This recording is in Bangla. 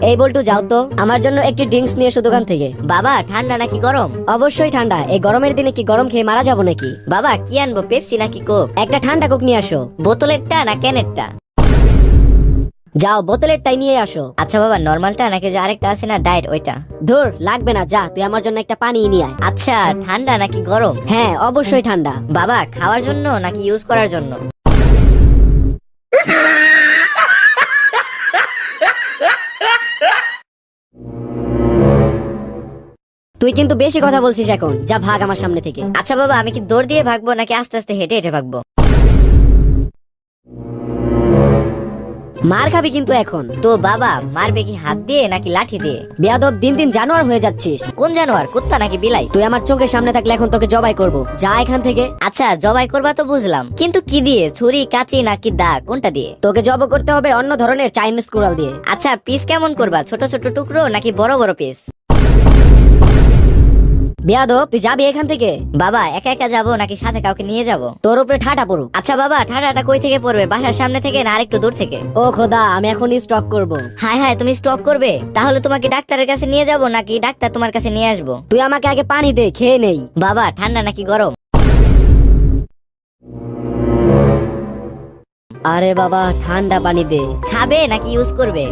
এই বল্টু যাও তো, আমার জন্য একটি ড্রিঙ্কস নিয়ে এসো দোকান থেকে। বাবা ঠান্ডা নাকি গরম? অবশ্যই ঠান্ডা, এই গরমের দিনে কি গরম খেয়ে মারা যাবো নাকি? বাবা কি আনবো, পেপসি নাকি কোক? একটা ঠান্ডা কোক নিয়ে আসো। বোতলেরটা না ক্যানেরটা? যাও বোতলের টাই নিয়ে আসো। আচ্ছা বাবা, নরমালটা নাকি যে আরেকটা আছে না ডায়েট, ওইটা? ধুর, লাগবে না, যা তুই আমার জন্য একটা পানি নিয়ে আয়। আচ্ছা, ঠান্ডা নাকি গরম? হ্যাঁ অবশ্যই ঠান্ডা। বাবা খাওয়ার জন্য নাকি ইউজ করার জন্য? তুই কিন্তু বেশি কথা বলছিস এখন, যা ভাগ আমার সামনে থেকে। আচ্ছা বাবা, আমি কি দৌড় দিয়ে ভাগবো নাকি আস্তে আস্তে হেঁটে হেঁটে ভাগবো? মার খাবি কিন্তু এখন। তো বাবা মারবে কি হাত দিয়ে নাকি লাঠি দিয়ে? বেয়াদব, দিন দিন জানোয়ার হয়ে যাচ্ছিস। কোন জানোয়ার, কুত্তা নাকি বিলাই? তুই আমার চোখের সামনে থাকলে এখন তোকে জবাই করব, যা এখান থেকে। আচ্ছা জবাই করবা তো বুঝলাম, কিন্তু কি দিয়ে? ছুরি, কাঁচি নাকি দা, কোনটা দিয়ে? তোকে জব করতে হবে অন্য ধরনের চাইনিজ কুড়াল দিয়ে। আচ্ছা পিস কেমন করবা, ছোট ছোট টুকরো নাকি বড় বড় পিস? বেয়াদব, তুই যাবি এখান থেকে। বাবা একা একা যাবো নাকি সাথে কাউকে নিয়ে যাব? তোর উপরে ঠাটা পড়ুক। আচ্ছা বাবা, ঠাডাটা কই থেকে পড়বে, বাসার সামনে থেকে না আরেকটু দূর থেকে? ও খোদা, আমি এখনই স্টক করব। হায় হায়, তুমি স্টক করবে? তাহলে তোমাকে ডাক্তারের কাছে নিয়ে যাব নাকি ডাক্তার তোমার কাছে নিয়ে আসবো? তুই আমাকে আগে পানি দে, খেয়ে নেই। বাবা ঠান্ডা নাকি গরম? আরে বাবা, ঠান্ডা পানি দে। খাবে নাকি ইউজ করবে?